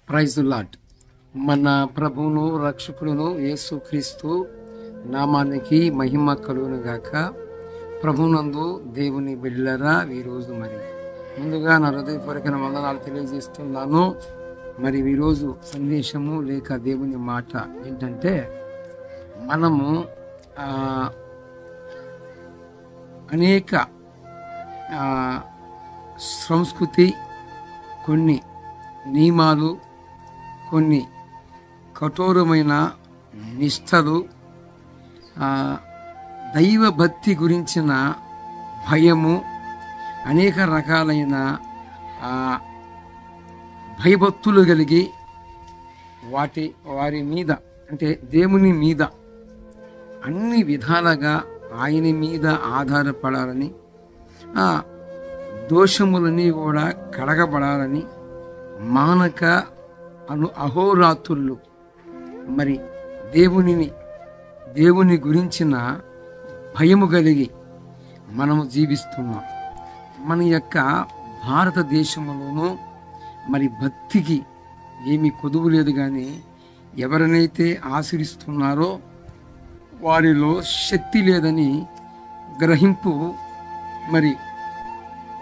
Praise the lord. మన ప్రభువును రక్షకుడును యేసుక్రీస్తు నామానికి మహిమ కలుగును గాక. ప్రభునందు దేవుని బిడ్డలారా, ఈరోజు మరి ముందుగా నా హృదయపూర్వక వందనాలు తెలియజేస్తున్నాను. మరి ఈరోజు సందేశము లేక దేవుని మాట ఏంటంటే, మనము అనేక సంస్కృతి, కొన్ని నియమాలు, కొన్ని కఠోరమైన నిష్టలు, దైవభక్తి గురించిన భయము, అనేక రకాలైన భయభక్తులు కలిగి వారి మీద అంటే దేవుని మీద అన్ని విధాలుగా ఆయన మీద ఆధారపడాలని, దోషములని కూడా కడగబడాలని మానక అహోరాత్రులు మరి దేవుని గురించిన భయము కలిగి మనము జీవిస్తున్నాం. మన యొక్క భారతదేశంలోనూ మరి భక్తికి ఏమీ కొదువు లేదు. కానీ ఎవరినైతే ఆశ్రయిస్తున్నారో వారిలో శక్తి లేదని గ్రహింపు మరి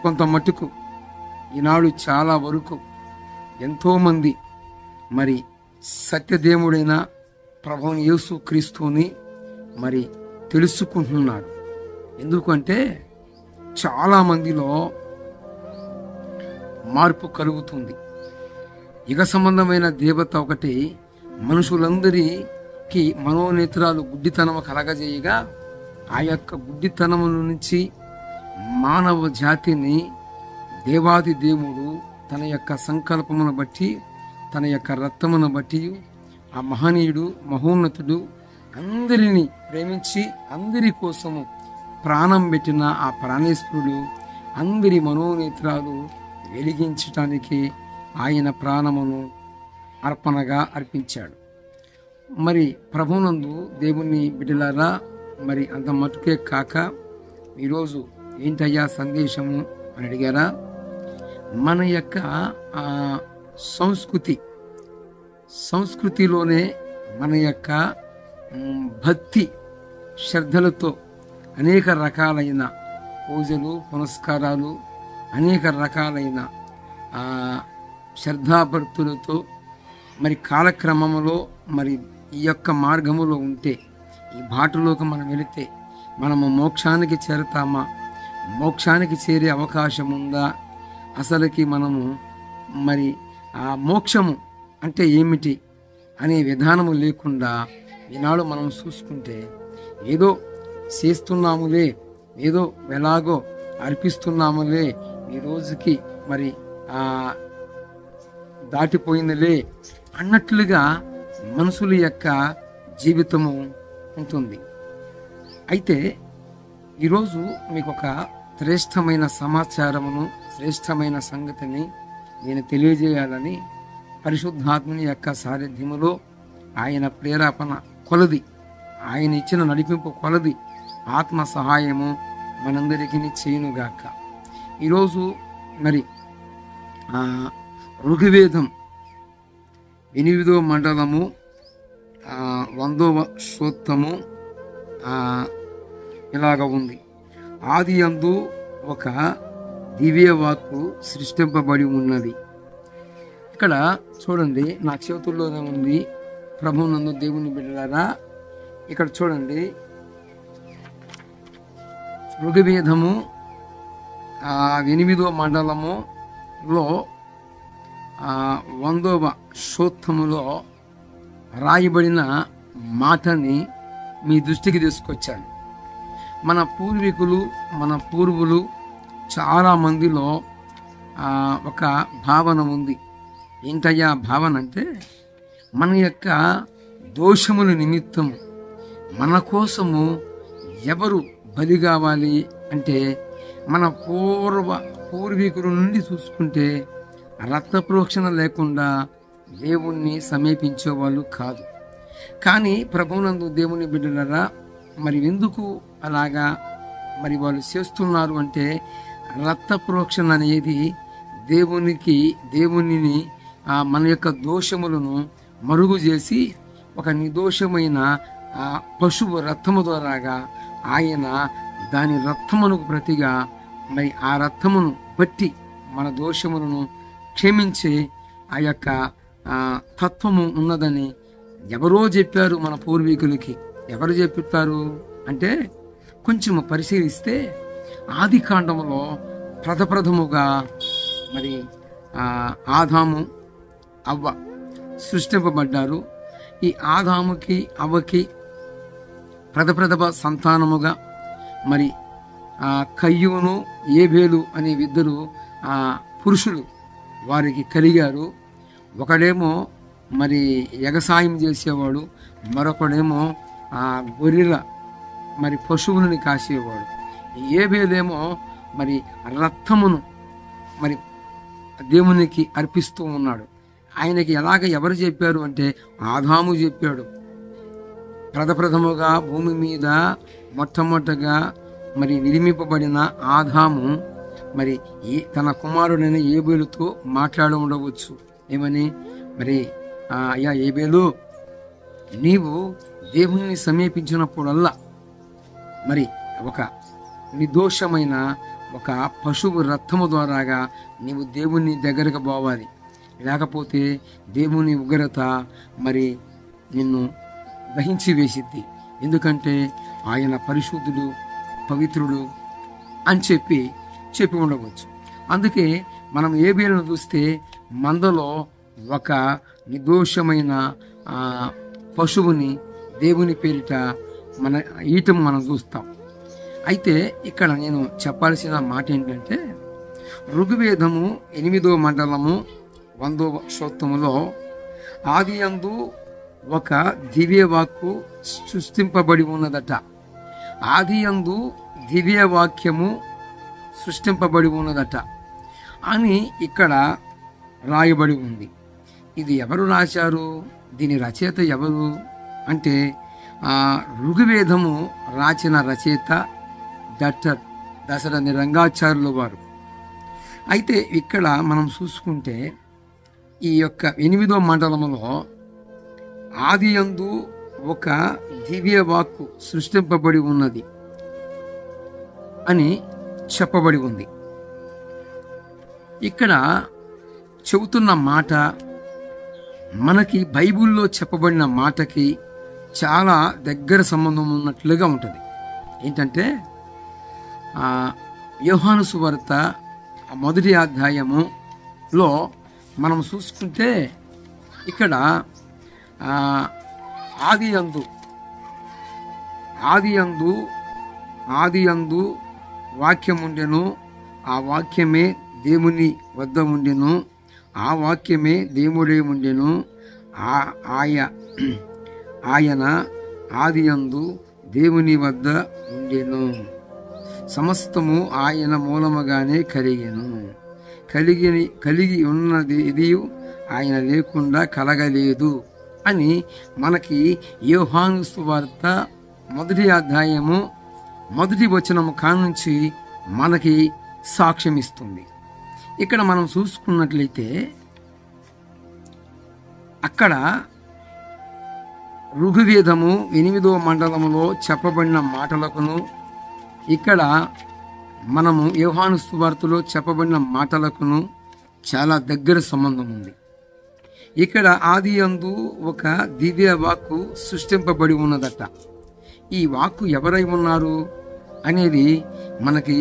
కొంత మటుకు ఈనాడు చాలా వరకు ఎంతోమంది మరి సత్యదేవుడైన ప్రభువుని యేసుక్రీస్తుని మరి తెలుసుకుంటున్నాడు. ఎందుకంటే చాలా మందిలో మార్పు కలుగుతుంది. యుగ సంబంధమైన దేవత ఒకటి మనుషులందరికీ మనోనేత్రాలు గుడ్డితనము కలగజేయగా, ఆ యొక్క గుడ్డితనము నుంచి మానవ జాతిని దేవాది దేవుడు తన యొక్క సంకల్పమును బట్టి, తన యొక్క రక్తమును బట్టి ఆ మహనీయుడు మహోన్నతుడు అందరినీ ప్రేమించి అందరి కోసము ప్రాణం పెట్టిన ఆ ప్రాణేశ్వరుడు అందరి మనోనేత్రాలు వెలిగించటానికి ఆయన ప్రాణమును అర్పణగా అర్పించాడు. మరి ప్రభునందు దేవుని బిడ్డలారా, మరి అంత మటుకే కాక ఈరోజు ఏంటయ్యా సందేశము అని అడిగారా? మన యొక్క సంస్కృతిలోనే మన యొక్క భక్తి శ్రద్ధలతో అనేక రకాలైన పూజలు పునస్కారాలు, అనేక రకాలైన శ్రద్ధాభక్తులతో మరి కాలక్రమంలో మరి ఈ యొక్క మార్గములో ఉంటే, ఈ బాటలోకి మనం వెళితే మనము మోక్షానికి చేరతామా? మోక్షానికి చేరే అవకాశం ఉందా? అసలుకి మనము మరి ఆ మోక్షము అంటే ఏమిటి అనే విధానము లేకుండా ఈనాడు మనం చూసుకుంటే ఏదో చేస్తున్నాములే, ఏదో ఎలాగో అర్పిస్తున్నాములే, ఈ రోజుకి మరి దాటిపోయిందిలే అన్నట్లుగా మనుషుల యొక్క జీవితము ఉంటుంది. అయితే ఈరోజు మీకు ఒక శ్రేష్టమైన సమాచారమును, శ్రేష్టమైన సంగతిని నేను తెలియజేయాలని పరిశుద్ధాత్మని యొక్క సారథ్యములో ఆయన ప్రేరేపణ కొలది, ఆయన ఇచ్చిన నడిపింపు కొలది ఆత్మ సహాయము మనందరికీ చేయునుగాక. ఈరోజు మరి ఋగ్వేదం 8వ మండలము 100వ సూక్తము ఇలాగ ఉంది. ఆది యందు ఒక దివ్యవాక్కు సృష్టింపబడి ఉన్నది. ఇక్కడ చూడండి, నా చేతుల్లోనే ఉంది. ప్రభువునందు దేవుని బిడ్డలారా, ఇక్కడ చూడండి, ఋగ్వేదము 8వ మండలములో 100వ సూక్తములో రాయబడిన మాటని మీ దృష్టికి తీసుకొచ్చాను. మన పూర్వులు చాలా మందిలో ఒక భావన ఉంది. ఏంటయ్యా భావన అంటే, మన యొక్క దోషముల నిమిత్తము మన కోసము ఎవరు బలి కావాలి అంటే, మన పూర్వీకుల నుండి చూసుకుంటే రక్త ప్రోక్షణ లేకుండా దేవుణ్ణి సమీపించేవాళ్ళు కాదు. కానీ ప్రభువునందు దేవుని బిడ్డలారా, మరి ఎందుకు అలాగా మరి వాళ్ళు చేస్తున్నారు అంటే, రక్త ప్రోక్షణ అనేది దేవునిని మన యొక్క దోషములను మరుగు చేసి ఒక నిర్దోషమైన పశువు రక్తము ద్వారాగా ఆయన దాని రక్తమునకు ప్రతిగా మరి ఆ రక్తమును బట్టి మన దోషములను క్షమించే ఆ యొక్క తత్వము ఉన్నదని ఎవరో చెప్పారు మన పూర్వీకులకి. ఎవరు చెప్పారు అంటే కొంచెం పరిశీలిస్తే ఆది కాండములో ప్రథముగా మరి ఆదాము అవ్వ సృష్టింపబడ్డారు. ఈ ఆదాముకి అవ్వకి ప్రథమ సంతానముగా మరి కయ్యూను ఏబేలు అనే ఇద్దరు పురుషులు వారికి కలిగారు. ఒకడేమో మరి వ్యవసాయం చేసేవాడు, మరొకడేమో గొర్రెల మరి పశువులని కాసేవాడు. ఏబేలేమో మరి రక్తమును మరి దేవునికి అర్పిస్తూ ఉన్నాడు. ఆయనకి ఎవరు చెప్పారు అంటే ఆదాము చెప్పాడు. ప్రథముగా భూమి మీద మొట్టమొదటగా మరి నిర్మింపబడిన ఆదాము మరి తన కుమారుడైన ఏబేలుతో మాట్లాడి ఉండవచ్చు. ఏమని మరి అయ్యా ఏబేలు, నీవు దేవుని సమీపించినప్పుడల్లా మరి ఒక నిర్దోషమైన ఒక పశువు రక్తము ద్వారాగా నీవు దేవుని దగ్గరకు పోవాలి, లేకపోతే దేవుని ఉగ్రత మరి నిన్ను దహించి వేసిద్ది. ఎందుకంటే ఆయన పరిశుద్ధుడు, పవిత్రుడు అని చెప్పి ఉండవచ్చు. అందుకే మనం ఏబేలును చూస్తే మందలో ఒక నిర్దోషమైన పశువుని దేవుని పేరిట ఈటం మనం చూస్తాం. అయితే ఇక్కడ నేను చెప్పాల్సిన మాట ఏంటంటే ఋగ్వేదము 8వ మండలము 100వ సూక్తములో ఆదియందు ఒక దివ్యవాక్కు సృష్టింపబడి ఉన్నదట. ఆదియందు దివ్యవాక్యము సృష్టింపబడి ఉన్నదట అని ఇక్కడ రాయబడి ఉంది. ఇది ఎవరు రాశారు? దీని రచయిత ఎవరు అంటే ఋగ్వేదము రాసిన రచయిత డాక్టర్ దశరథి రంగాచార్యులు వారు. అయితే ఇక్కడ మనం చూసుకుంటే ఈ యొక్క 8వ మండలములో ఆదియందు ఒక దివ్యవాక్కు సృష్టింపబడి ఉన్నది అని చెప్పబడి ఉంది. ఇక్కడ చెబుతున్న మాట మనకి బైబిల్లో చెప్పబడిన మాటకి చాలా దగ్గర సంబంధం ఉన్నట్లుగా ఉంటుంది. ఏంటంటే యోహాను సువార్త 1వ అధ్యాయములో మనం చూసుకుంటే ఇక్కడ ఆదియందు వాక్యముండెను, ఆ వాక్యమే దేవుని వద్ద ఉండెను, ఆ వాక్యమే దేవుడే ఉండెను, ఆయన ఆదియందు దేవుని వద్ద ఉండెను, సమస్తము ఆయన మూలముగానే కలిగి ఉన్నది ఇది ఆయన లేకుండా కలగలేదు అని మనకి యోహాను సువార్త 1వ అధ్యాయము 1వ వచనము కానుంచి మనకి సాక్ష్యం ఇస్తుంది. ఇక్కడ మనం చూసుకున్నట్లయితే అక్కడ ఋగ్వేదము 8వ మండలములో చెప్పబడిన మాటలకును ఇక్కడ మనము యోహాను సువార్తలో చెప్పబడిన మాటలకును చాలా దగ్గర సంబంధం ఉంది. ఇక్కడ ఆదియందు ఒక దివ్య వాక్కు సృష్టింపబడి ఉన్నదట. ఈ వాక్కు ఎవరై ఉన్నారు అనేది మనకి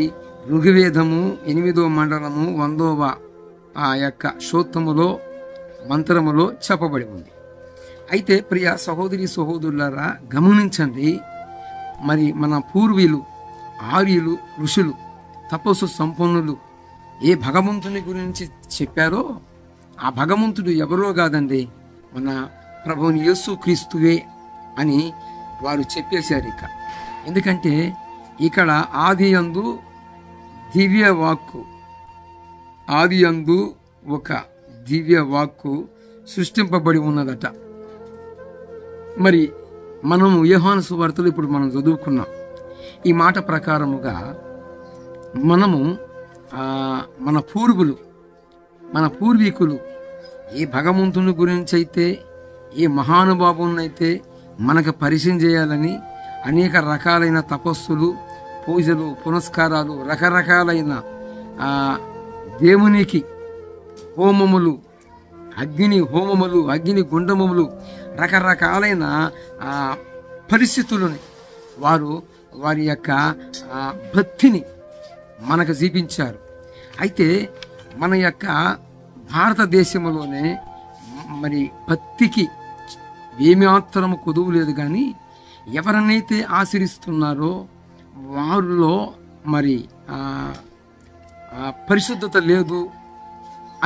ఋగ్వేదము 8వ మండలము 100వ ఆ యొక్క సూక్తములో మంత్రములో చెప్పబడి ఉంది. అయితే ప్రియ సహోదరి సహోదరులారా గమనించండి, మరి మన పూర్వీలు ఆర్యులు ఋషులు తపస్సు సంపన్నులు ఏ భగవంతుని గురించి చెప్పారో ఆ భగవంతుడు ఎవరో కాదండి, మన ప్రభువుని యేసు క్రీస్తువే అని వారు చెప్పేశారు. ఎందుకంటే ఇక్కడ ఆదియందు ఒక దివ్య వాక్కు సృష్టింపబడి ఉన్నదట. మరి మనము యోహాను సువార్తలో ఇప్పుడు మనం చదువుకున్నాం. ఈ మాట ప్రకారముగా మనము మన పూర్వీకులు ఏ భగవంతుని గురించి అయితే, ఏ మహానుభావునైతే మనకు పరిచయం చేయాలని అనేక రకాలైన తపస్సులు, పూజలు, పునస్కారాలు, రకరకాలైన దేవునికి హోమములు, అగ్ని గుండములు, రకరకాలైన పరిస్థితులని వారి యొక్క భక్తిని మనకు చూపించారు. అయితే మన యొక్క భారతదేశంలోనే మరి భక్తికి ఏమాత్రము కొదువు లేదు. కానీ ఎవరనైతే ఆచరిస్తున్నారో వారిలో మరి పరిశుద్ధత లేదు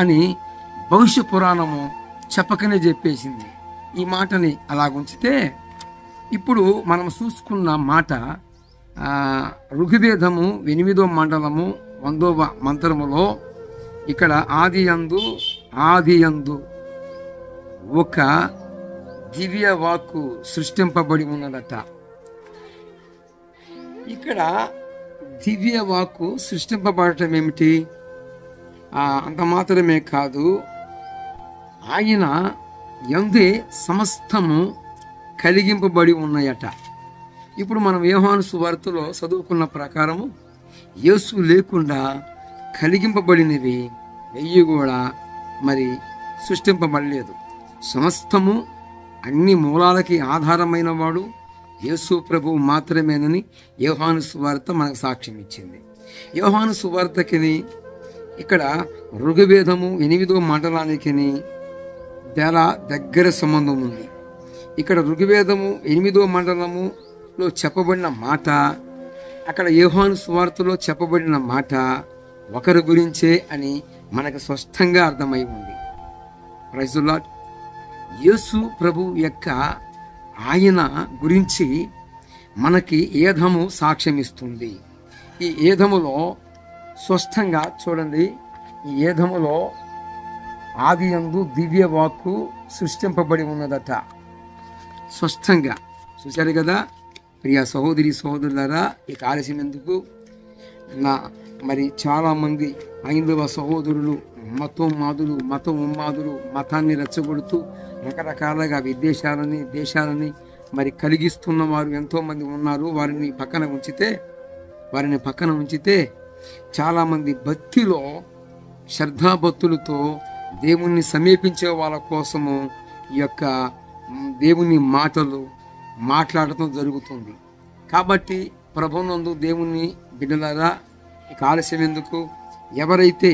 అని భవిష్య పురాణము చెప్పకనే చెప్పేసింది. ఈ మాటని అలాగుంచితే ఇప్పుడు మనం చూసుకున్న మాట ఋగ్వేదము 8వ మండలము 100వ మంత్రములో ఇక్కడ ఆది యందు ఒక దివ్య వాక్కు సృష్టింపబడి ఉన్నదట. ఇక్కడ దివ్య వాక్కు సృష్టింపబడటం ఏమిటి? అంత మాత్రమే కాదు, ఆయన యందే సమస్తము కలిగింపబడి ఉన్నాయట. ఇప్పుడు మనం యోహాను సువార్తలో చదువుకున్న ప్రకారము యేసు లేకుండా కలిగింపబడినవి వెయ్యి కూడా మరి సృష్టింపబడలేదు. సమస్తము అన్ని మూలాలకి ఆధారమైన వాడు యేసు ప్రభువు మాత్రమేనని యోహాను సువార్త మనకు సాక్ష్యం ఇచ్చింది. యోహాను సువార్తకిని ఇక్కడ ఋగ్వేదము 8వ మండలానికి చాలా దగ్గర సంబంధం ఉంది. ఇక్కడ ఋగ్వేదము 8వ మండలములో చెప్పబడిన మాట, అక్కడ యోహాను సువార్తలో చెప్పబడిన మాట ఒకరి గురించే అని మనకు స్పష్టంగా అర్థమై ఉంది. Praise the lord. యేసు ప్రభు యొక్క ఆయన గురించి మనకి ఏధము సాక్ష్యం ఇస్తుంది. ఈ ఏధములో స్పష్టంగా చూడండి, ఈ ఏధములో ఆది యందు దివ్య వాక్కు సృష్టింపబడి ఉన్నదట. స్పష్టంగా చూశారు కదా ప్రియ సహోదరి సహోదరులారా. ఈ ఆలస్యం ఎందుకు? మరి చాలామంది హైందవ సహోదరులు మత ఉన్మాదులు మతాన్ని రెచ్చగొడుతూ రకరకాలుగా దేశాలని మరి కలిగిస్తున్న వారు ఎంతోమంది ఉన్నారు. వారిని పక్కన ఉంచితే చాలామంది భక్తిలో శ్రద్ధాభక్తులతో దేవుణ్ణి సమీపించే వాళ్ళ కోసము ఈ యొక్క దేవుని మాటలు మాట్లాడటం జరుగుతుంది. కాబట్టి ప్రభునందు దేవుని బిడ్డలారా, ఇక ఆలస్యం ఎందుకు? ఎవరైతే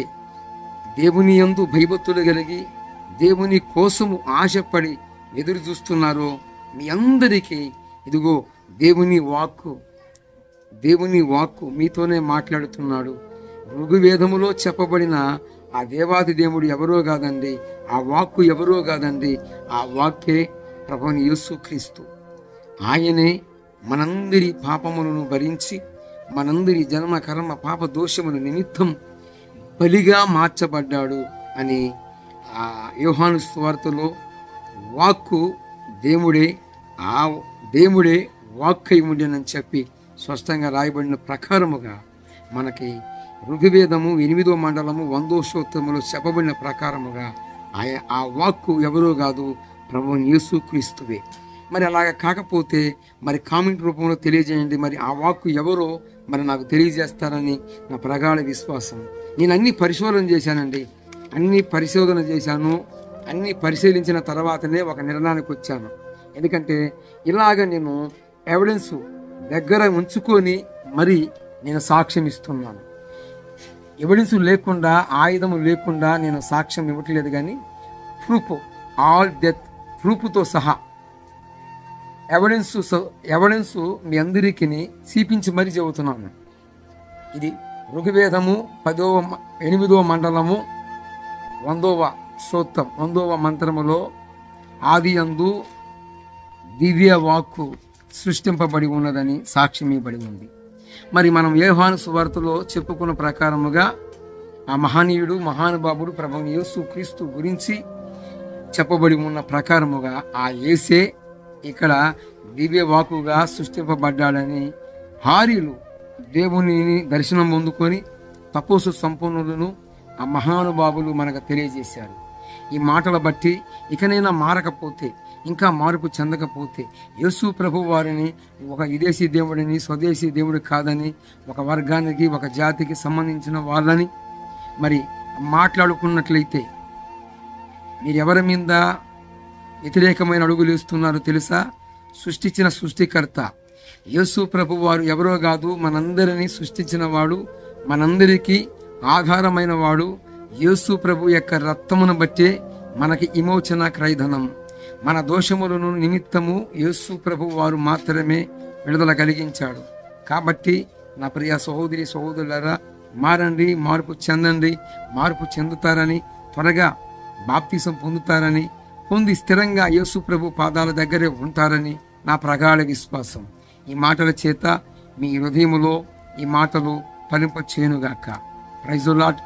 దేవుని యందు భయభక్తులు కలిగి దేవుని కోసము ఆశపడి ఎదురు చూస్తున్నారో మీ అందరికీ ఇదిగో దేవుని వాక్కు మీతోనే మాట్లాడుతున్నాడు. ఋగ్వేదములో చెప్పబడిన ఆ దేవాది దేవుడు ఎవరో కాదండి, ఆ వాక్కు ఎవరో కాదండి, ఆ వాక్కే ప్రభువైన యేసుక్రీస్తు. ఆయనే మనందరి పాపములను భరించి మనందరి జన్మ కర్మ పాప దోషముల నిమిత్తం బలిగా మార్చబడ్డాడు అని ఆ యోహాను సువార్తలో వాక్కు దేవుడే వాక్కై ఉండేనని చెప్పి స్పష్టంగా రాయబడిన ప్రకారముగా మనకి ఋగ్వేదము 8వ మండలము 100వ స్తోత్రములో చెప్పబడిన ప్రకారముగా ఆ వాక్కు ఎవరో కాదు, ప్రభువైన యేసుక్రీస్తువే. మరి అలాగ కాకపోతే మరి కామెంట్ రూపంలో తెలియజేయండి. మరి ఆ వాక్కు ఎవరో మరి నాకు తెలియజేస్తారని నా ప్రగాఢ విశ్వాసం. నేను అన్ని పరిశోధన చేశాను. అన్ని పరిశీలించిన తర్వాతనే ఒక నిర్ణయానికి వచ్చాను. ఎందుకంటే ఇలాగ నేను ఎవిడెన్స్ దగ్గర ఉంచుకొని మరి నేను సాక్ష్యం ఇస్తున్నాను. ఎవిడెన్స్ లేకుండా, ఆయుధము లేకుండా నేను సాక్ష్యం ఇవ్వట్లేదు. కానీ ప్రూఫ్తో సహా ఎవిడెన్స్ మీ అందరికీ చూపించి మరీ చెబుతున్నాను. ఇది ఋగ్వేదము 8వ మండలము 100వ స్తోత్రం 100వ మంత్రములో ఆది యందు దివ్య వాక్కు సృష్టింపబడి ఉన్నదని సాక్ష్యం ఇవ్వబడి ఉంది. మరి మనం యోహాను సువార్తలో చెప్పుకున్న ప్రకారముగా ఆ మహానుభావుడు ప్రభువైన యేసుక్రీస్తు గురించి చెప్పబడి ఉన్న ప్రకారముగా ఆ యేసే ఇక్కడ దివ్య వాక్కుగా సృష్టింపబడ్డాడని హారీలు దేవుని దర్శనం పొందుకొని తపస్సు సంపన్నులను ఆ మహానుభావులు మనకు తెలియజేశారు. ఈ మాటల బట్టి ఇకనైనా మారకపోతే, ఇంకా మార్పు చెందకపోతే, యేసు ప్రభు వారిని ఒక విదేశీ దేవుడిని, స్వదేశీ దేవుడు కాదని, ఒక వర్గానికి, ఒక జాతికి సంబంధించిన వాళ్ళని మరి మాట్లాడుకున్నట్లయితే మీరు ఎవరి మీద వ్యతిరేకమైన అడుగులు వేస్తున్నారో తెలుసా? సృష్టించిన సృష్టికర్త యేసు ప్రభు వారు ఎవరో కాదు, మనందరినీ సృష్టించిన వాడు, మనందరికీ ఆధారమైన వాడు. యేసు ప్రభు యొక్క రక్తమును బట్టే మనకి విమోచన క్రయధనం. మన దోషములను నిమిత్తము యేసు ప్రభు వారు మాత్రమే విడుదల కలిగించాడు. కాబట్టి నా ప్రియ సహోదరి సహోదరులారా, మారండి, మార్పు చెందండి. మార్పు చెందుతారని, త్వరగా బాప్తిసం పొందుతారని, పొంది స్థిరంగా యేసు ప్రభు పాదాల దగ్గరే ఉంటారని నా ప్రగాఢ విశ్వాసం. ఈ మాటల చేత మీ హృదయములో ఈ మాటలు ఫలింపచేయునుగాక. Praise the lord.